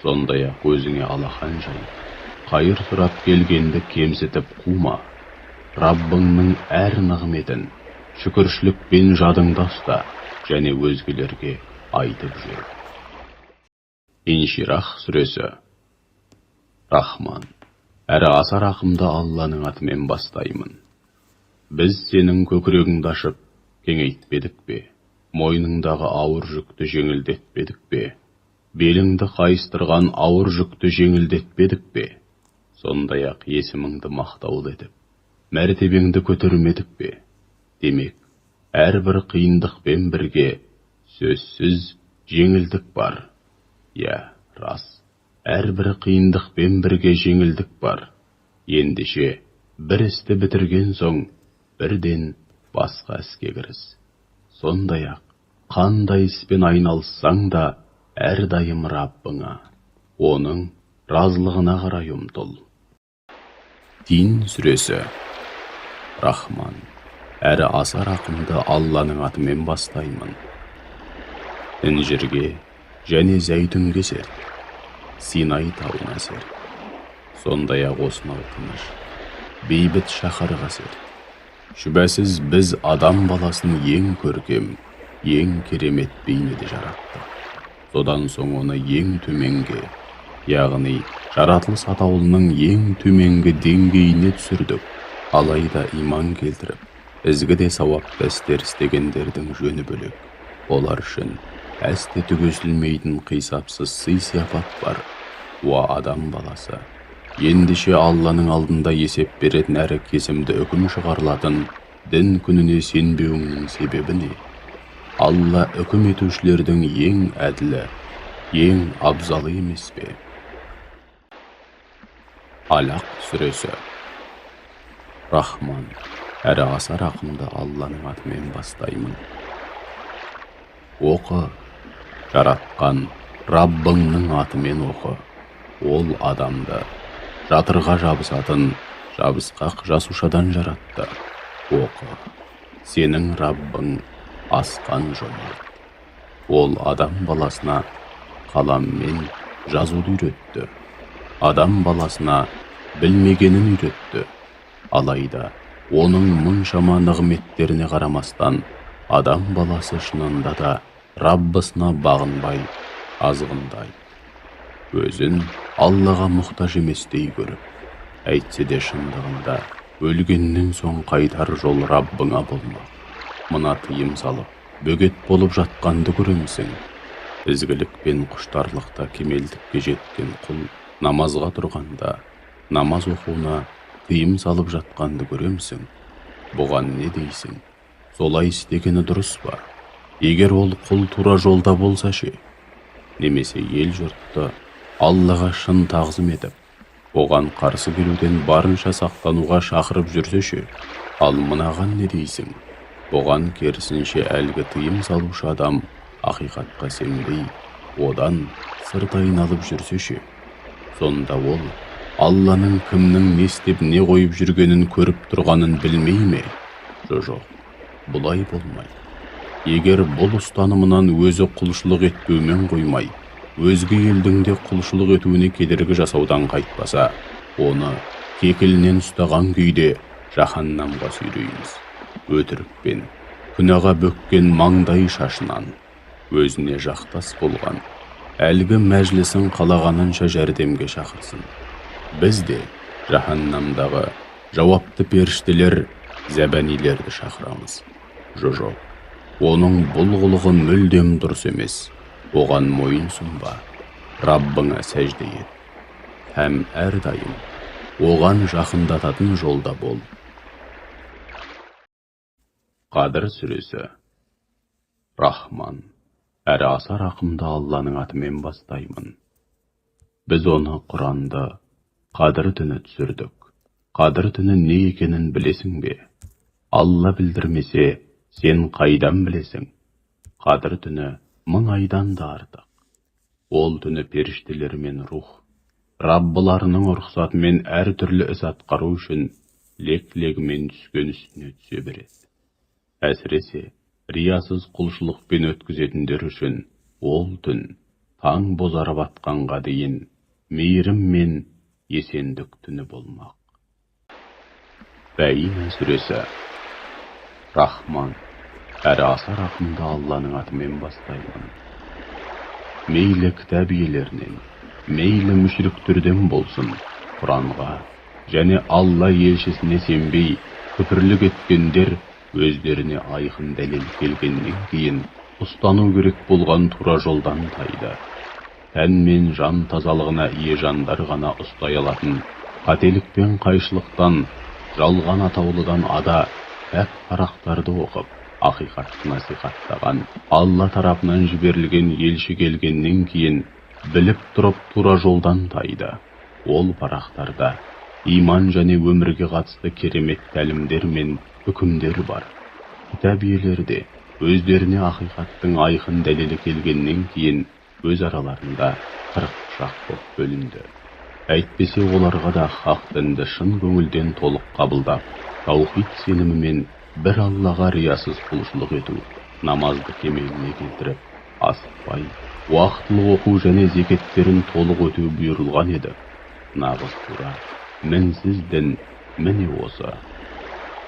Сондай-ақ өзіңе алақан жай, қайыр сұрап келгенді кемсітіп қума. Раббыңның әр нығметін шүкіршілікпен жадыңда ұста және өзгелерге айтып жүр. Инширах сүресі. Рахман, әрі аса рақымды Алланың атымен бастаймын. Біз сенің көкірегіңді ашып, кеңейтпедік пе? Мойныңдағы ауыр жүкті жеңілдетпедік пе? Беліңді қайыстырған ауыр жүкті жеңілдетпедік пе? Сондай-ақ есіміңді мақтаулы етіп, мәртебеңді көтермедік пе? Демек, әрбір қиындықпен бірге сөзсіз жеңілдік бар. Я, рас, әрбір қиындықпен бірге жеңілдік бар. Ендеше, бір істі бітірген соң, бірден басқа іске кіріс. Сондай-ақ, қандай іспен айналыссаң да, әрдайым Раббыңа, оның разылығына қарай ұмтыл. Тин сүресі. Рахман, әрі аса рақымды Алланың атымен бастаймын. Інжірге және зәйтүнге серт, Синай тауына серт. Сондай-ақ осынау тыныш, бейбіт шаһарға серт. Шүбәсіз біз адам баласын ең көркем, ең керемет бейнеде жараттық. Содан соң оны ең төменге, яғни жаратылыс атаулының ең төменгі деңгейіне түсірдік. Алайда иман келтіріп, ізгі де сауапты істер істегендердің жөні бөлек. Олар үшін әсте түгесілмейтін қисапсыз сый-сияпат бар. Уа адам баласы, ендеше Алланың алдында есеп беретін әрі кесімді үкім шығарылатын дін күніне сенбеуіңнің себебі не? Алла үкім етушілердің ең әділі, ең абзалы емес пе? Алақ сүресі. Рахман, әрі аса рақымды Алланың атымен бастаймын. Оқы, жаратқан Раббыңның атымен оқы. Ол адамды жатырға жабысатын жабысқақ жасушадан жаратты. Оқы, сенің Раббың асқан жомарт. Ол адам баласына қаламмен жазуды үйретті. Адам баласына білмегенін үйретті. Алайда оның мұншама нығметтеріне қарамастан, адам баласы шынында да Раббысына бағынбай, азғындай. Өзін Аллаға мұқтаж еместей көріп, әйтсе де шындығында өлгеннен соң қайтар жол Раббыңа болмақ. Мына тыйым салып, бөгет болып жатқанды көремісің. Ізгілік пен құштарлықта кемелдікке жеткен құл намазға тұрғанда, намаз оқуына тыйым салып жатқанды көремісің. Бұған не дейсің? Солай істегені дұрыс па? Егер ол құл тура жолда болса ше, немесе ел жұртты Аллаға шын тағзым етіп, оған қарсы келуден барынша сақтануға шақырып жүрсе ше, ал мынаған не дейсің? Бұған керісінше әлгі тыйым салушы адам ақиқатқа сенбей, одан сырт айналып жүрсе ше, сонда ол Алланың кімнің не істеп не қойып жүргенін көріп тұрғанын білмей ме? Жоқ, бұлай болмайды. Егер бұл ұстанымынан өзі құлшылық етпеумен қоймай, өзге елдің де құлшылық етуіне кедергі жасаудан қайтпаса, оны кекілінен ұстаған күйде жаһаннамға сүйрейміз. Өтірікпен, күнәға бөккен маңдай шашынан, өзіне жақтас болған, әлгі мәжлісін қалағанынша жәрдемге шақырсын. Біз де жаһаннамдағы жауапты періштелер, зәбәнилерді шақырамыз. Жоқ, оның бұл қылығы мүлдем дұрыс емес. Оған мойын сұнба, Раббыңа сәжде ет. Һәм әрдайым оған жақындататын жолда бол. Қадыр сүресі. Рахман, әрі аса рақымды Алланың атымен бастаймын. Біз оны Құранды Қадыр түні түсірдік. Қадыр түні не екенін білесің бе? Алла білдірмесе, сен қайдан білесің? Қадыр түні 1000 айдан да артық. Ол түні періштелер мен рух, Раббыларының рұқсатымен әр түрлі іс атқару үшін лек-легімен түскен үстіне түсе береді. Әсіресе, риясыз құлшылықпен өткізетіндер үшін ол түн таң бозарып атқанға дейін мейірім мен есендік түні болмақ. Бәйина сүресі. Рахман, әрі аса рақымды Алланың атымен бастаймын. Мейлі кітап иелерінен, мейлі мүшриктерден болсын, Құранға және Алла елшісіне сенбей, күпірлік еткендер өздеріне айқын дәлел келгеннен кейін ұстану керек болған тура жолдан тайды. Тән мен жан тазалығына ие жандар ғана ұстай алатын, қателік пен қайшылықтан, жалған атаулыдан ада пәк парақтарды оқып, ақиқатты насихаттаған Алла тарапынан жіберілген елші келгеннен кейін біліп тұрып тура жолдан тайды. Ол парақтарда иман және өмірге қатысты керемет тәлімдер мен үкімдер бар. Кітап иелері өздеріне ақиқаттың айқын дәлелі келгеннен кейін өз араларында 40 пышақ боп бөлінді. Әйтпесе оларға да хақ дінді шын көңілден толық қабылдап, таухид сенімімен бір Аллаға риясыз құлшылық ету, намазды кемеліне келтіріп, асықпай, уақытылы оқу және зекеттерін толық өтеу бұйырылған еді. Нағыз тура, мінсіз дін міне осы.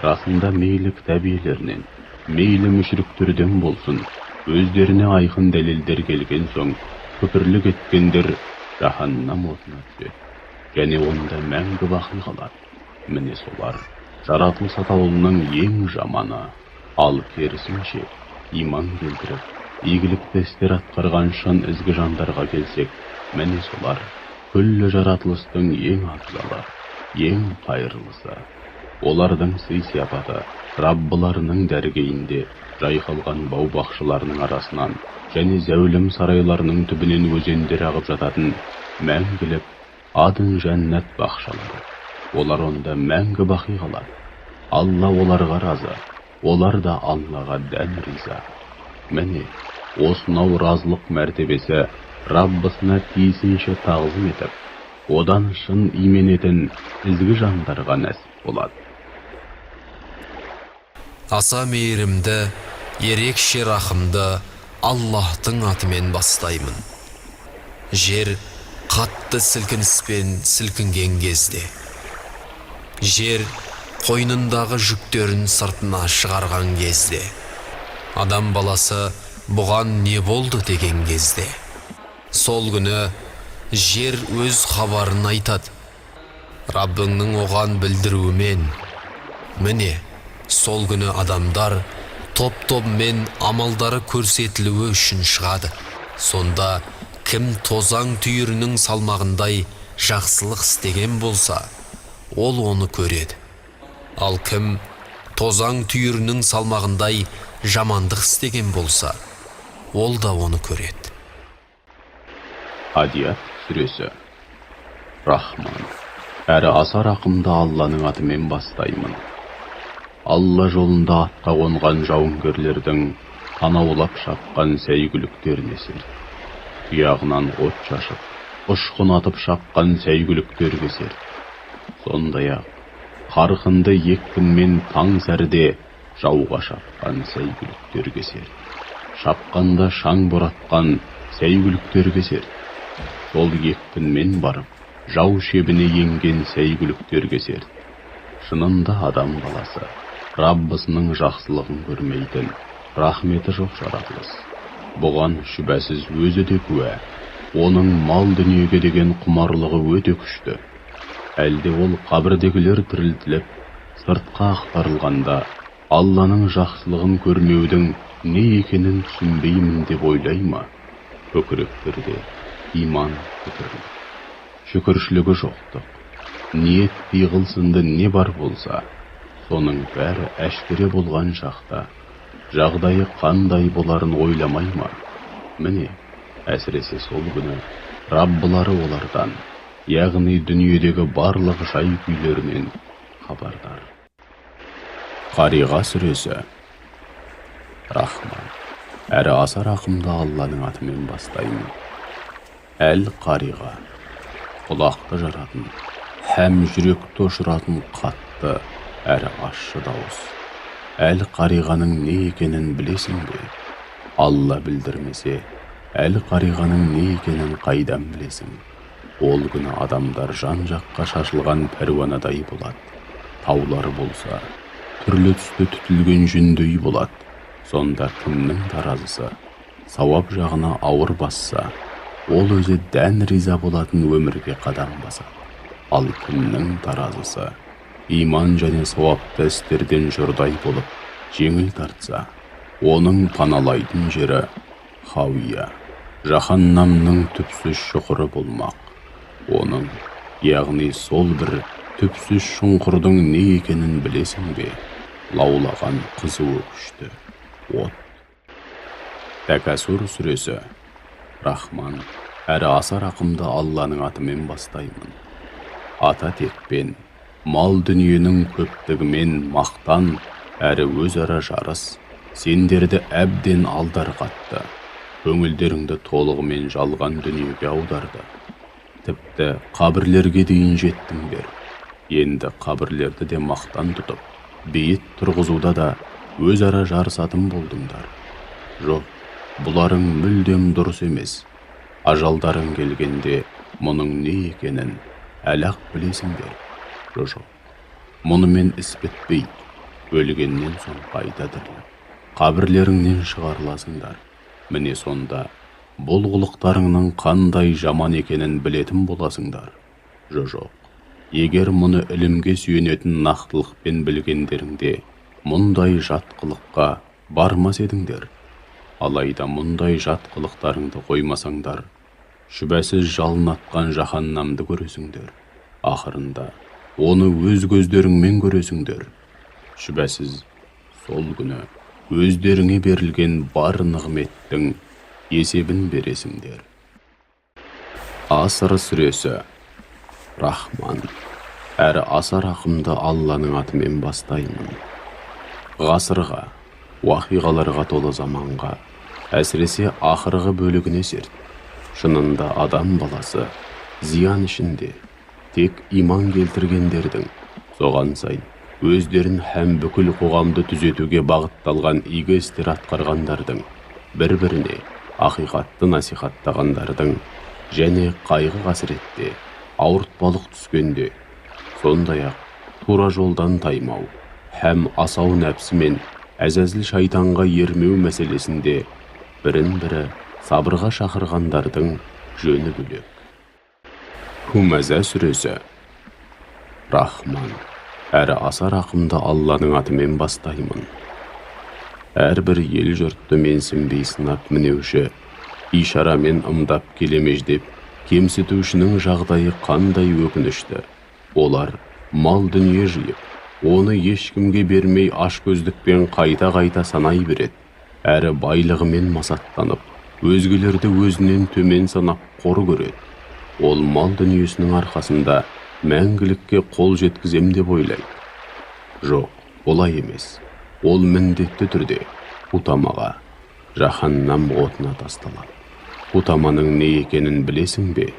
Расында мейлі кітап иелерінен, мейлі мүшриктерден болсын, өздеріне айқын дәлелдер келген соң, күпірлік еткендер жаһаннам отына түседі, және онда мәңгі бақи қалады. Міне солар жаратылыс атаулының ең жаманы. Ал керісінше, иман келтіріп, игілікті істер атқарған шын ізгі жандарға келсек, міне солар күллі жаратылыстың ең абзалы, ең қайырлысы. Олардың сый-сияпаты Раббыларының дәргейінде жайқалған бау-бақшаларының арасынан және зәулім сарайларының түбінен өзендер ағып жататын мәңгілік адын жәннат бақшалары. Олар онда мәңгі бақи қалады. Алла оларға разы, олар да Аллаға дән риза. Міне, осынау разылық мәртебесі Раббысына тиісінше тағзым етіп, одан шын именетін ізгі жандарға нәсіп болады. Аса мейірімді, ерекше рахымды Аллахтың атымен бастаймын. Жер қатты сілкініспен сілкінген кезде, жер қойнындағы жүктерін сыртына шығарған кезде, адам баласы бұған не болды деген кезде, сол күні жер өз хабарын айтады. Раббыңның оған білдіруімен, міне, сол күні адамдар топ-тобымен амалдары көрсетілуі үшін шығады. Сонда кім тозаң түйірінің салмағындай жақсылық істеген болса, ол оны көреді. Ал кім тозаң түйірінің салмағындай жамандық істеген болса, ол да оны көреді. Адият сүресі. Рахман, әрі аса рақымды Алланың атымен бастаймын. Алла жолында атқа қонған жауынгерлердің танаулап шапқан сәйгүліктеріне серт. Тұяғынан от шашып, ұшқын атып шапқан сәйгүліктерге серт. Сондай-ақ қарқынды екпінмен таң сәріде жауға шапқан сәйгүліктерге серт. Шапқанда шаң боратқан сәйгүліктерге серт. Сол екпінмен барып, жау шебіне енген сәйгүліктерге серт. Шынында адам баласы Раббысының жақсылығын көрмейтін, рахметі жоқ жаратылыс. Бұған шүбәсіз өзі де куә. Оның мал дүниеге деген құмарлығы өте күшті. Әлде ол қабірдегілер тірілтіліп, сыртқа ақтарылғанда Алланың жақсылығын көрмеудің не екенін түсінбеймін деп ойлай ма? Көкіректерде иман көтерілді. Шүкіршілігі жоқтық, ниет пиғылсынды не бар болса, соның бәрі әшкере болған шақта, жағдайы қандай боларын ойламай ма? Міне, әсіресе сол күні Раббылары олардан, яғни дүниедегі барлық жай күйлерінен хабардар. Қариға сүресі. Рахман, әрі аса рақымды Алланың атымен бастаймын. Әл-Қариға, құлақты жаратын, һәм жүректі ұшыратын қатты әрі ащы дауыс. Әл-Қариғаның не екенін білесің бе? Алла білдірмесе, Әл-Қариғаның не екенін қайдан білесің? Ол күні адамдар жан-жаққа шашылған пәруанадай болады. Таулары болса, түрлі түсті түтілген жүндей болады. Сонда кімнің таразысы сауап жағына ауыр басса, ол өзі дән риза болатын өмірге қадам басады. Ал кімнің таразысы иман және сауапты істерден жұрдай болып жеңіл тартса, оның паналайтын жері хауия, жаһаннамның түпсіз шұқыры болмақ. Оның, яғни сол бір түпсіз шұңқырдың не екенін білесің бе? Лаулаған қызуы күшті от. Тәкәсүр сүресі. Рахман, әрі аса рақымды Алланың атымен бастаймын. Ата текпен, мал дүниенің көптігімен мақтан, әрі өзара жарыс, сендерді әбден алдар қатты. Көңілдеріңді толығымен жалған дүниеге аударды. Тіпті қабірлерге дейін жеттіңдер. Енді қабірлерді де мақтан тұтып, бейіт тұрғызуда да өзара жарысатын болдыңдар. Жоқ, бұларың мүлдем дұрыс емес. Ажалдарың келгенде мұның не екенін әлі-ақ білесіңдер. Жоқ, мұнымен іс бітпейді. Өлгеннен соң қайта тіріліп, қабірлеріңнен шығарыласыңдар. Міне сонда бұл қылықтарыңның қандай жаман екенін білетін боласыңдар. Жоқ, егер мұны ілімге сүйенетін нақтылықпен білгендеріңде мұндай жат қылыққа бармас едіңдер. Алайда мұндай жат қылықтарыңды қоймасаңдар, шүбәсіз жалын атқан жаһаннамды көресіңдер. Ақырында оны өз көздеріңмен көресіңдер. Шүбәсіз сол күні өздеріңе берілген бар нығметтің есебін бересіңдер. Аср сүресі. Рахман, әрі аса рақымды Алланың атымен бастаймын. Ғасырға, уақиғаларға толы заманға, әсіресе ақырғы бөлігіне серт. Шынында адам баласы зиян ішінде, тек иман келтіргендердің, соған сай өздерін һәм бүкіл қоғамды түзетуге бағытталған игі істер атқарғандардың, бір-біріне ақиқатты насихаттағандардың, және қайғы қасіретте, ауыртпалық түскенде, сондай-ақ тура жолдан таймау, һәм асау нәпсі мен әзәзіл шайтанға ермеу мәселесінде бірін-бірі сабырға шақырғандардың жөні бөлек. Хумаза сүресі. Рахман, әрі аса рақымды Алланың атымен бастаймын. Әрбір ел жұртты менсінбей сынап мінеуші, ишарамен ымдап келемеждеп, кемсітушінің жағдайы қандай өкінішті. Олар мал дүние жиып, оны ешкімге бермей ашкөздікпен қайта-қайта санай береді, әрі байлығымен масаттанып, өзгелерді өзінен төмен санап қор көреді. Ол мал дүниесінің арқасында мәңгілікке қол жеткізем деп ойлайды. Жоқ, олай емес. Ол міндетті түрде Хутамаға, жаһаннам отына тасталады. Хутаманың не екенін білесің бе?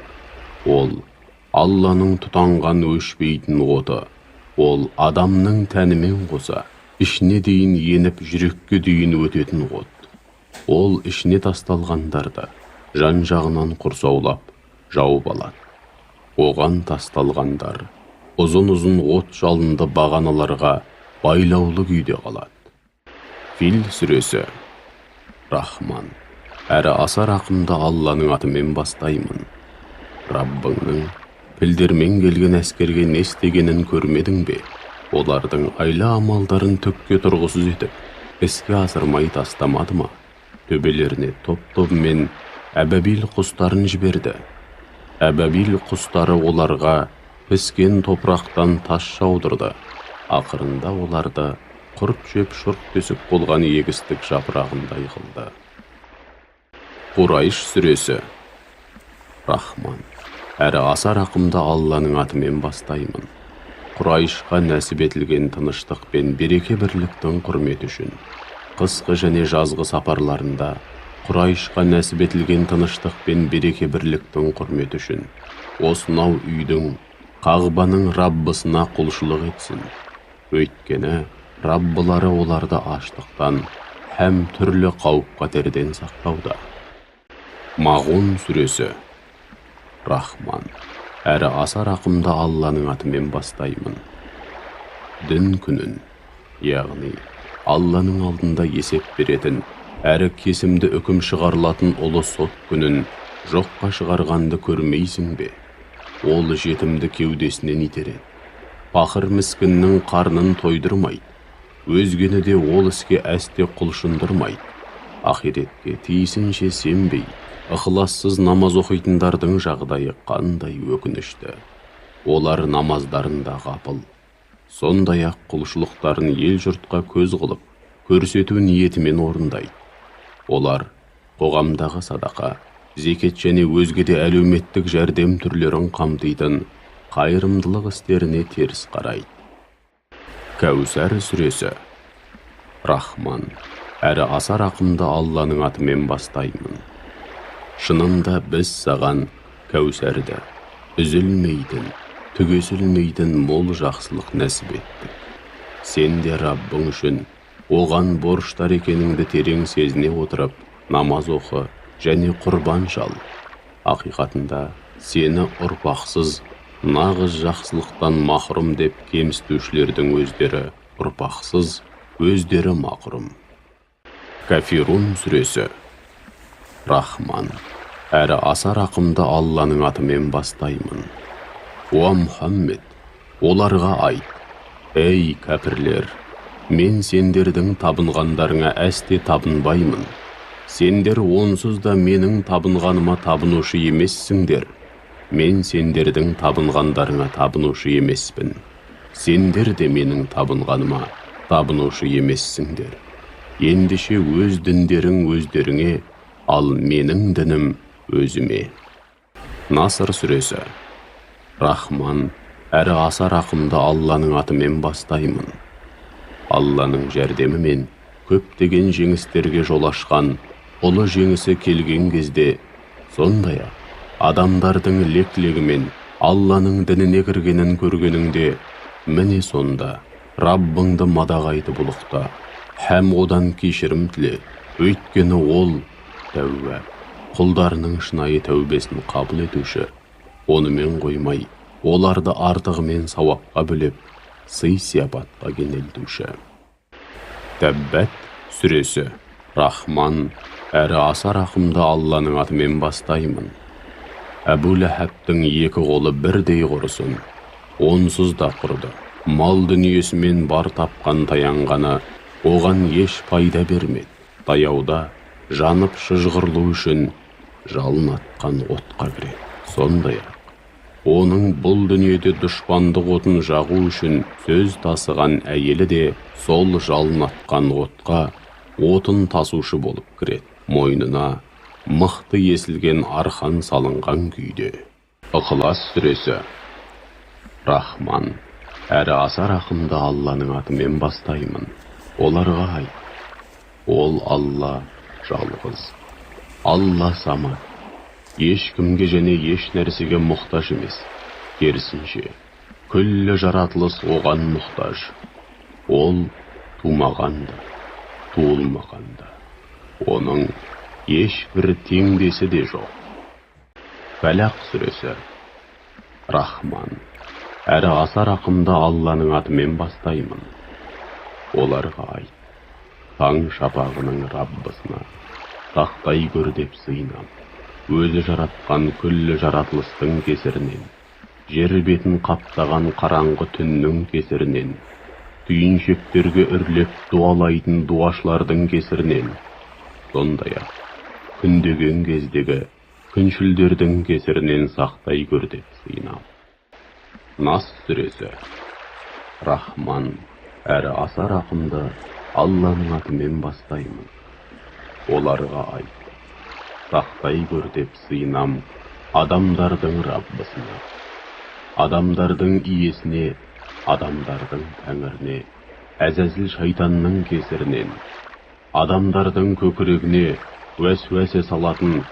Ол Алланың тұтанған өшпейтін оты. Ол адамның тәнімен қоса, ішіне дейін еніп, жүрекке дейін өтетін от. Ол ішіне тасталғандарды жан-жағынан құрсаулап, жауып алады. Оған тасталғандар ұзын-ұзын от жалынды бағаналарға байлаулы күйде қалады. Фил сүресі. Рахман, әрі аса рақымды Алланың атымен бастаймын. Раббыңның пілдермен келген әскерге не істегенін көрмедің бе? Олардың айла амалдарын түкке тұрғысыз етіп, іске асырмай тастамады ма? Төбелеріне топ-тобымен әбәбил құстарын жіберді. Әбәбил құстары оларға піскен топырақтан тас жаудырды. Ақырында оларды құрт жеп шұрт тесік болған егістік жапырағындай қылды. Құрайш сүресі. Рахман, әрі аса рақымды Алланың атымен бастаймын. Құрайшқа нәсіп етілген тыныштық пен береке бірліктің құрметі үшін. Қысқы және жазғы сапарларында Құрайшқа нәсіп етілген тыныштық пен береке бірліктің құрметі үшін. Осынау үйдің, Қағбаның Раббысына құлшылық етсін. Өйткені Раббылары оларды аштықтан һәм түрлі қауіп-қатерден сақтауда. Мағун сүресі. Рахман, әрі аса рақымды Алланың атымен бастаймын. Дін күнін, яғни Алланың алдында есеп беретін, әрі кесімді үкім шығарылатын ұлы сот күнін жоққа шығарғанды көрмейсің бе? Ол жетімді кеудесінен итереді. Пақыр міскіннің қарнын тойдырмайды. Өзгені де ол іске әсте құлшындырмайды. Ақиретке тиісінше сенбей, ықылассыз намаз оқитындардың жағдайы қандай өкінішті. Олар намаздарында ғапыл. Сондай-ақ құлшылықтарын ел жұртқа көз қылып, көрсету ниетімен орындайды. Олар қоғамдағы садақа, зекет және өзге де әлеуметтік жәрдем түрлерін қамтитын қайырымдылық істеріне теріс қарайды. Кәусәр сүресі. Рахман, әрі аса рақымды Алланың атымен бастаймын. Шынында біз саған Кәусәрді, үзілмейтін, түгесілмейтін мол жақсылық нәсіп еттік. Сен де Раббың үшін оған борыштар екеніңді терең сезіне отырып, намаз оқы және құрбан шал. Ақиқатында сені ұрпақсыз, нағыз жақсылықтан махрұм деп кемсітушілердің өздері ұрпақсыз, өздері махрұм. Кафирун сүресі. Рахман, әрі аса рақымды Алланың атымен бастаймын. О Мұхаммед, оларға айт: ей кәпірлер, мен сендердің табынғандарыңа әсте табынбаймын. Сендер онсыз да менің табынғаныма табынушы емессіңдер. Мен сендердің табынғандарыңа табынушы емеспін. Сендер де менің табынғаныма табынушы емессіңдер. Ендеше өз діндерің өздеріңе, ал менің дінім өзіме. Наср сүресі. Рахман, әрі аса рақымды Алланың атымен бастаймын. Алланың жәрдемімен көптеген жеңістерге жол ашқан, ұлы жеңісі келген кезде, сондай-ақ адамдардың лек-легімен Алланың дініне кіргенін көргеніңде, міне сонда Раббыңды мадағайды бұлықта, һәм одан кешірім тіле, өйткені ол тәуәп, құлдарының шынайы тәубесін қабыл етуші. Онымен қоймай, оларды артығымен сауапқа біліп, сый-сияпатқа кенелтуші. Тәббәт сүресі. Рахман, әрі аса рақымды Алланың атымен бастаймын. Әбу Ләһәбтің екі қолы бірдей құрысын, онсыз да құрды. Мал дүниесімен бар тапқан таянғаны, оған еш пайда бермеді. Таяуда жанып шыжғырлу үшін жалын атқан отқа кіреді. Сондай-ақ, оның бұл дүниеде дұшпандық отын жағу үшін сөз тасыған әйелі де сол жалын атқан отқа отын тасушы болып кіреді. Мойнына мықты есілген арқан салынған күйде. Ықылас сүресі. Рахман, әрі аса рақымды Алланың атымен бастаймын. Оларға айт. Ол Алла жалғыз. Алла самат. Ешкімге және еш нәрсеге мұқтаж емес. Керісінше, күллі жаратылыс оған мұқтаж. Ол тумағанда, туылмағанда. Оның ешбір теңдесі де жоқ. Фәлақ сүресі. Рахман, әрі аса рақымды Алланың атымен бастаймын. Оларға айт. Таң шапағының Раббысына сақтай көр деп сыйынам. Өзі жаратқан күллі жаратылыстың кесірінен, жер бетін қаптаған қараңғы түннің кесірінен, түйіншектерге үрлеп дуалайтын дуашылардың кесірінен, сондай-ақ күндеген кездегі күншілдердің кесірінен сақтай көр деп сыйынам. Нас сүресі. Рахман, әрі аса рақымды Алланың атымен бастаймын. Оларға айт. Сақтай көр деп сыйынам адамдардың Раббысына, адамдардың иесіне, адамдардың тәңіріне, әзәзіл шайтанның кесірінен, адамдардың көкірегіне уәсуәсе салатын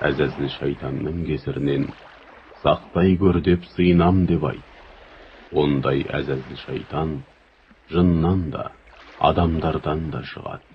әзәзіл шайтанның кесірінен сақтай көр деп сыйынам деп айт. Ондай әзәзіл шайтан жыннан да, адамдардан да шығады.